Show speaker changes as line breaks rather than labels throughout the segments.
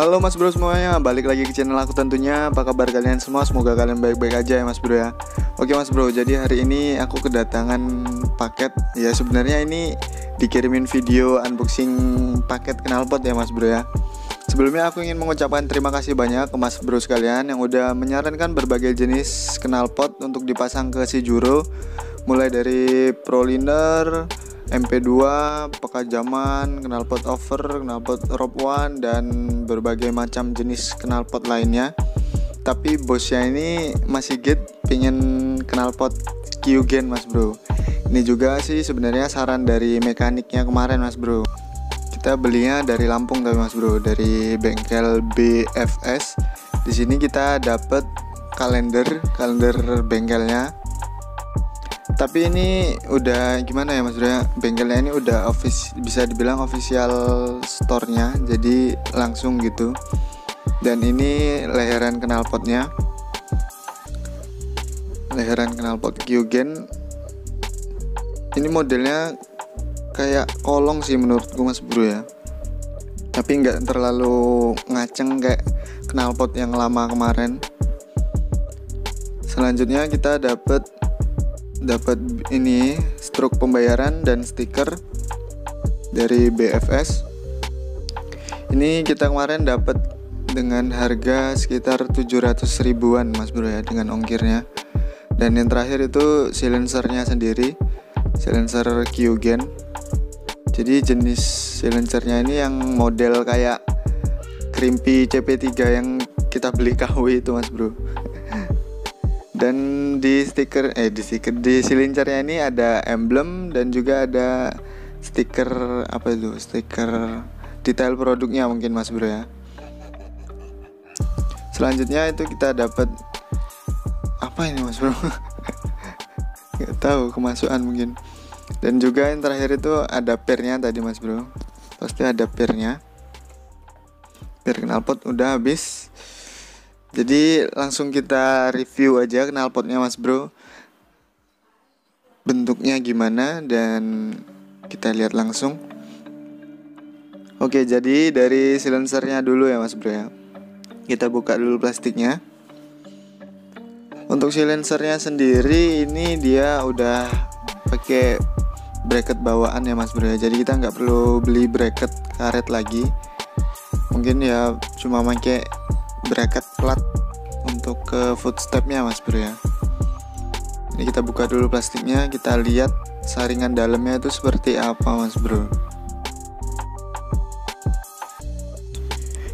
Halo mas bro semuanya, balik lagi ke channel aku tentunya. Apa kabar kalian semua? Semoga kalian baik-baik aja ya mas bro ya. Oke mas bro, jadi hari ini aku kedatangan paket. Ya sebenarnya ini dikirimin video unboxing paket knalpot ya mas bro ya. Sebelumnya aku ingin mengucapkan terima kasih banyak ke mas bro sekalian yang udah menyarankan berbagai jenis knalpot untuk dipasang ke si Juro. Mulai dari Proliner, MP2, pekajaman, knalpot over, knalpot rope one, dan berbagai macam jenis knalpot lainnya. Tapi bosnya ini masih pingin knalpot Kyugen mas bro. Ini juga sih sebenarnya saran dari mekaniknya kemarin mas bro. Kita belinya dari Lampung tapi mas bro, dari bengkel BFS. Di sini kita dapat kalender bengkelnya. Tapi ini udah gimana ya mas bro ya, bengkelnya ini udah bisa dibilang official store-nya, jadi langsung gitu. Dan ini leheran knalpotnya, leheran knalpot Kyugen. Ini modelnya kayak kolong sih menurutku mas bro ya, tapi nggak terlalu ngaceng kayak knalpot yang lama kemarin. Selanjutnya kita dapat ini struk pembayaran dan stiker dari BFS. Ini kita kemarin dapat dengan harga sekitar 700 ribuan mas bro ya, dengan ongkirnya. Dan yang terakhir itu silencernya sendiri, silencer Kyugen. Jadi jenis silencernya ini yang model kayak Crimpy CP3 yang kita beli KW itu mas bro. Dan di silencernya ini ada emblem dan juga ada stiker, apa itu, stiker detail produknya mungkin mas bro ya. Selanjutnya itu kita dapat apa ini mas bro? Nggak tahu, kemasukan mungkin. Dan juga yang terakhir itu ada pernya tadi mas bro, pasti ada pernya. Per knalpot udah habis. Jadi langsung kita review aja knalpotnya mas bro, bentuknya gimana, dan kita lihat langsung. Oke, jadi dari silencernya dulu ya mas bro ya. Kita buka dulu plastiknya. Untuk silencernya sendiri ini dia udah pakai bracket bawaan ya mas bro ya. Jadi kita nggak perlu beli bracket karet lagi. Mungkin ya cuma pakai bracket plat untuk ke footstepnya mas bro ya. Ini kita buka dulu plastiknya, kita lihat saringan dalamnya itu seperti apa mas bro.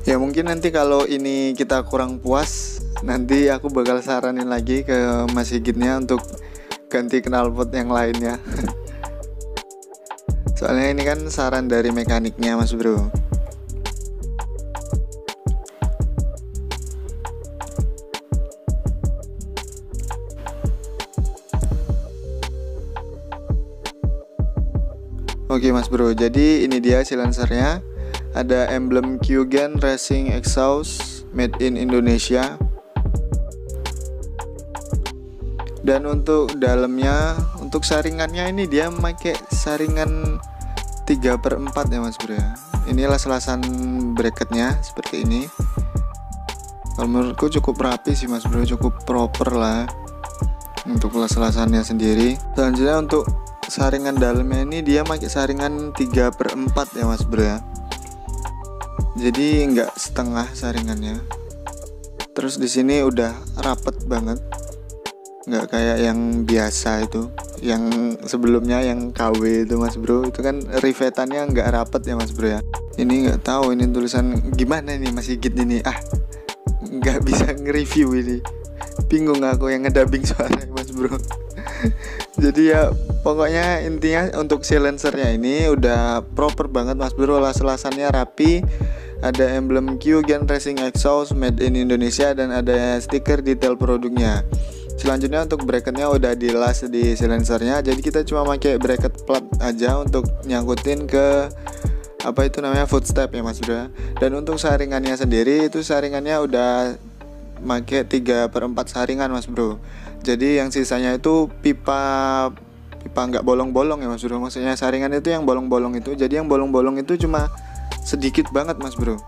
Ya mungkin nanti kalau ini kita kurang puas, nanti aku bakal saranin lagi ke Mas Sigitnya untuk ganti knalpot yang lainnya. Soalnya ini kan saran dari mekaniknya mas bro. Oke mas bro, jadi ini dia silencernya. Ada emblem Kyugen Racing Exhaust made in Indonesia. Dan untuk dalamnya, untuk saringannya ini dia pakai saringan 3/4 ya mas bro ya. Inilah selasan bracketnya seperti ini. Kalau menurutku cukup rapi sih mas bro, cukup proper lah untuk selasannya sendiri. Selanjutnya untuk saringan dalamnya ini dia pakai saringan 3/4 ya mas bro ya. Jadi nggak setengah saringannya. Terus di sini udah rapet banget, nggak kayak yang biasa itu, yang sebelumnya yang KW itu mas bro. Itu kan rivetannya nggak rapet ya mas bro ya. Ini nggak tahu ini tulisan gimana nih Mas Sigit ini. Nggak bisa nge-review ini. Bingung aku yang ngedubbing suara mas bro. Jadi ya pokoknya intinya untuk silencernya ini udah proper banget mas bro. Las-lasannya rapi, ada emblem Kyugen Racing Exhaust made in Indonesia, dan ada stiker detail produknya. Selanjutnya untuk bracketnya udah dilas di silencernya, jadi kita cuma pakai bracket plat aja untuk nyangkutin ke apa itu namanya footstep ya mas bro. Dan untuk saringannya sendiri itu saringannya udah pakai 3/4 saringan mas bro. Jadi yang sisanya itu pipa nggak bolong-bolong ya mas bro. Maksudnya saringan itu yang bolong-bolong itu. Jadi yang bolong-bolong itu cuma sedikit banget mas bro.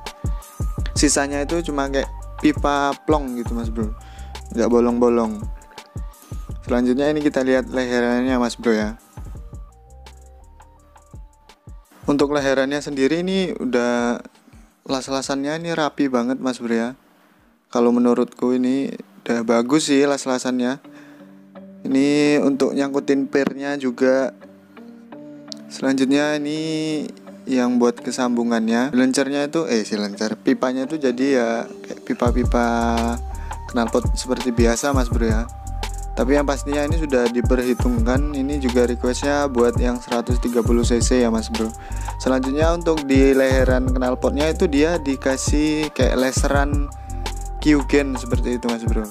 sisanya itu cuma kayak pipa plong gitu mas bro, nggak bolong-bolong. Selanjutnya ini kita lihat leherannya mas bro ya. Untuk leherannya sendiri ini udah las-lasannya ini rapi banget mas bro ya. Kalau menurutku ini udah bagus sih las-lasannya. Ini untuk nyangkutin pirnya juga. Selanjutnya ini yang buat kesambungannya, silencernya itu silencer pipanya itu jadi ya kayak pipa-pipa knalpot seperti biasa mas bro ya. Tapi yang pastinya ini sudah diperhitungkan. Ini juga requestnya buat yang 130 cc ya mas bro. Selanjutnya untuk di leheran knalpotnya itu dia dikasih kayak laseran Q-Gen seperti itu mas bro.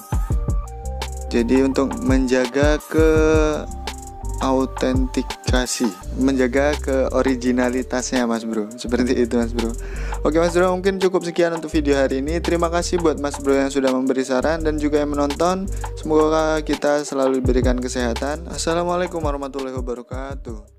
Jadi untuk menjaga ke autentikasi, menjaga ke originalitasnya mas bro, seperti itu mas bro. Oke mas bro, mungkin cukup sekian untuk video hari ini. Terima kasih buat mas bro yang sudah memberi saran dan juga yang menonton. Semoga kita selalu diberikan kesehatan. Assalamualaikum warahmatullahi wabarakatuh.